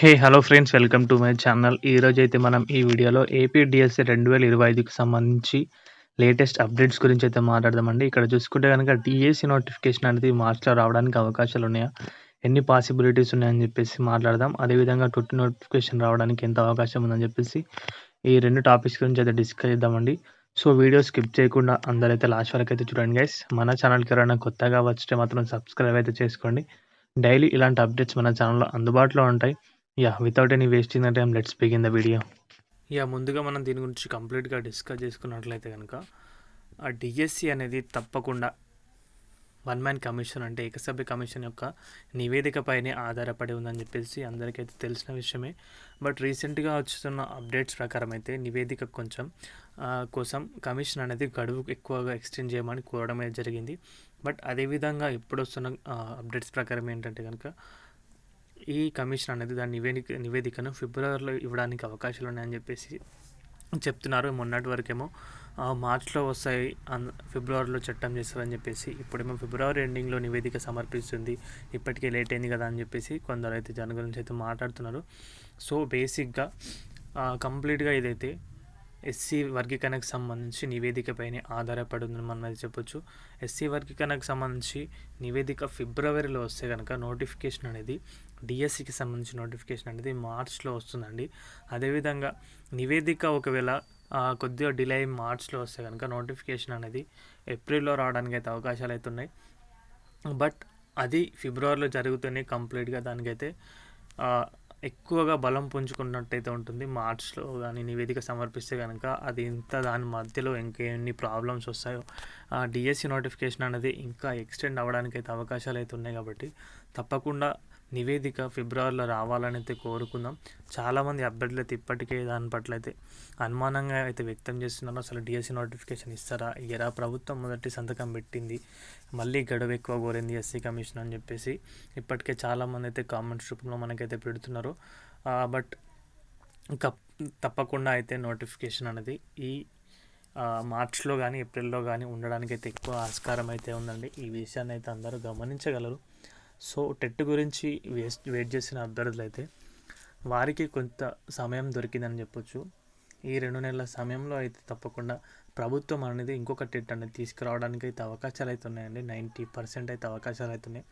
Hello friends, welcome to my channel. ఈరోజైతే మనం ఈ వీడియోలో ఏపీ డిఎస్సి 2025కి సంబంధించి లేటెస్ట్ అప్డేట్స్ గురించి అయితే మాట్లాడదామండి. ఇక్కడ చూసుకుంటే కనుక డిఎస్సి నోటిఫికేషన్ అనేది మార్చ్‌లో రావడానికి అవకాశాలు ఉన్నాయా? ఎన్ని పాసిబిలిటీస్ ఉన్నాయని చెప్పేసి మాట్లాడదాం. అదేవిధంగా టొట్టి నోటిఫికేషన్ రావడానికి ఎంత అవకాశం ఉందని చెప్పేసి ఈ 2 టాపిక్స్ గురించి అయితే డిస్కస్ చేద్దామండి. సో వీడియో స్కిప్ చేయకుండా అందరైతే లాస్ట్ వరకు అయితే చూడండి గైస్. మన ఛానల్‌కి ఎవరైనా కొత్తగా వచ్చితే మాత్రం సబ్స్క్రైబ్ అయితే చేసుకోండి. డైలీ ఇలాంటి అప్డేట్స్ మన ఛానల్‌లో అందుబాటులో ఉంటాయి. Without any wasting the time let's begin the video. ముందుగా మనం దీని గురించి కంప్లీట్గా డిస్కస్ చేసుకున్నట్లయితే కనుక ఆ డిఎస్సి అనేది తప్పకుండా వన్ మ్యాన్ కమిషన్ అంటే ఏకసభ్య కమిషన్ యొక్క నివేదికపైనే ఆధారపడి ఉందని చెప్పేసి అందరికైతే తెలిసిన విషయమే. బట్ రీసెంట్గా వస్తున్న అప్డేట్స్ ప్రకారం అయితే నివేదిక కోసం కమిషన్ అనేది గడువు ఎక్కువగా ఎక్స్టెండ్ చేయమని కోరడం అయితే జరిగింది. బట్ అదేవిధంగా ఇప్పుడు వస్తున్న అప్డేట్స్ ప్రకారం ఏంటంటే కనుక ఈ కమిషన్ అనేది దాని నివేదికను ఫిబ్రవరిలో ఇవ్వడానికి అవకాశాలు ఉన్నాయని చెప్పేసి చెప్తున్నారు. మొన్నటి వరకేమో మార్చ్లో వస్తాయి, ఫిబ్రవరిలో చట్టం చేస్తారని చెప్పేసి, ఇప్పుడేమో ఫిబ్రవరి ఎండింగ్లో నివేదిక సమర్పిస్తుంది, ఇప్పటికే లేట్ అయింది కదా అని చెప్పేసి కొందరు అయితే దాని గురించి అయితే మాట్లాడుతున్నారు. సో బేసిక్గా కంప్లీట్గా ఇదైతే ఎస్సీ వర్గీకరణకు సంబంధించి నివేదికపైనే ఆధారపడి ఉందని మనం అయితే చెప్పొచ్చు. ఎస్సీ వర్గీకరణకు సంబంధించి నివేదిక ఫిబ్రవరిలో వస్తే కనుక నోటిఫికేషన్ అనేది డిఎస్సికి సంబంధించిన నోటిఫికేషన్ అనేది మార్చ్లో వస్తుందండి. అదేవిధంగా నివేదిక ఒకవేళ కొద్దిగా డిలే అయి మార్చ్లో వస్తే కనుక నోటిఫికేషన్ అనేది ఏప్రిల్లో రావడానికి అయితే అవకాశాలు అయితే ఉన్నాయి. బట్ అది ఫిబ్రవరిలో జరుగుతూనే కంప్లీట్గా దానికైతే ఎక్కువగా బలం పుంజుకున్నట్టయితే ఉంటుంది. మార్చ్లో కానీ నివేదిక సమర్పిస్తే కనుక అది దాని మధ్యలో ఇంకెన్ని ప్రాబ్లమ్స్ వస్తాయో డిఎస్సి నోటిఫికేషన్ అనేది ఇంకా ఎక్స్టెండ్ అవ్వడానికి అయితే అవకాశాలు అయితే ఉన్నాయి. కాబట్టి తప్పకుండా నివేదిక ఫిబ్రవరిలో రావాలని అయితే కోరుకుందాం. చాలామంది అభ్యర్థులు అయితే ఇప్పటికే దాని పట్ల అయితే అనుమానంగా అయితే వ్యక్తం చేస్తున్నారు. అసలు డిఎస్సి నోటిఫికేషన్ ఇస్తారా ఇయ్యరా? ప్రభుత్వం మొదటి సంతకం పెట్టింది, మళ్ళీ గడువు ఎక్కువ కోరింది ఎస్సీ కమిషన్ అని చెప్పేసి ఇప్పటికే చాలామంది అయితే కామెంట్స్ రూపంలో మనకైతే పెడుతున్నారు. బట్ ఇంకా తప్పకుండా అయితే నోటిఫికేషన్ అనేది ఈ మార్చ్లో కానీ ఏప్రిల్లో కానీ ఉండడానికి అయితే ఎక్కువ ఆస్కారం అయితే ఉందండి. ఈ విషయాన్ని అయితే అందరూ గమనించగలరు. సో టెట్ గురించి వెయిట్ చేసిన అభ్యర్థులు అయితే వారికి కొంత సమయం దొరికిందని చెప్పొచ్చు. ఈ 2 నెలల సమయంలో అయితే తప్పకుండా ప్రభుత్వం అనేది ఇంకొక టెట్ అనేది తీసుకురావడానికి అయితే అవకాశాలు అయితే ఉన్నాయండి. 90% అయితే అవకాశాలు అవుతున్నాయి.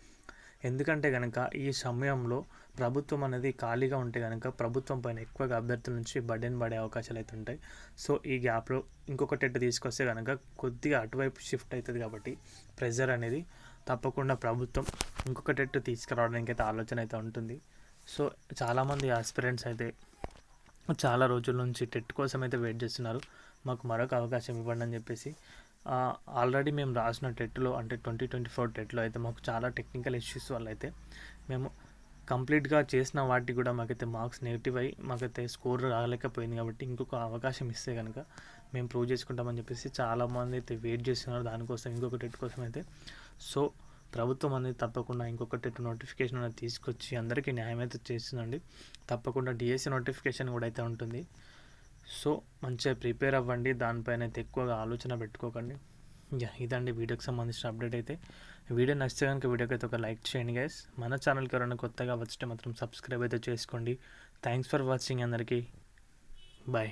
ఎందుకంటే కనుక ఈ సమయంలో ప్రభుత్వం అనేది ఖాళీగా ఉంటే కనుక ప్రభుత్వం పైన ఎక్కువగా అభ్యర్థుల నుంచి బర్డెన్ పడే అవకాశాలు అయితే ఉంటాయి. సో ఈ గ్యాప్లో ఇంకొక టెట్ తీసుకొస్తే కనుక కొద్దిగా అటువైపు షిఫ్ట్ అవుతుంది. కాబట్టి ప్రెజర్ అనేది తప్పకుండా ప్రభుత్వం ఇంకొక టెట్ తీసుకురావడానికి అయితే ఆలోచన అయితే ఉంటుంది. సో చాలామంది ఆస్పిరెంట్స్ అయితే చాలా రోజుల నుంచి టెట్ కోసం అయితే వెయిట్ చేస్తున్నారు. మాకు మరొక అవకాశం ఇవ్వండి అని చెప్పేసి. ఆల్రెడీ మేము రాసిన టెట్లో అంటే 2024 టెట్లో అయితే మాకు చాలా టెక్నికల్ ఇష్యూస్ వల్ల అయితే మేము కంప్లీట్గా చేసిన వాటికి కూడా మాకైతే మార్క్స్ నెగిటివ్ అయ్యి మాకైతే స్కోర్ రాలేకపోయింది. కాబట్టి ఇంకొక అవకాశం ఇస్తే కనుక మేము ప్రూవ్ చేసుకుంటామని చెప్పేసి చాలామంది అయితే వెయిట్ చేస్తున్నారు దానికోసం, ఇంకొక టెట్ కోసం అయితే. సో ప్రభుత్వం అనేది తప్పకుండా ఇంకొక టెట్ నోటిఫికేషన్ అనేది తీసుకొచ్చి అందరికీ న్యాయం అయితే చేస్తుందండి. తప్పకుండా డిఎస్సి నోటిఫికేషన్ కూడా అయితే ఉంటుంది. సో మంచిగా ప్రిపేర్ అవ్వండి, దానిపైన అయితే ఎక్కువగా ఆలోచన పెట్టుకోకండి. ఇదండి వీడియోకి సంబంధించిన అప్డేట్ అయితే. వీడియో నచ్చితే కనుక వీడియోకి అయితే ఒక లైక్ చేయండి గైస్. మన ఛానల్కి ఎవరైనా కొత్తగా వచ్చితే మాత్రం సబ్స్క్రైబ్ అయితే చేసుకోండి. థ్యాంక్స్ ఫర్ వాచింగ్ అందరికీ. బాయ్.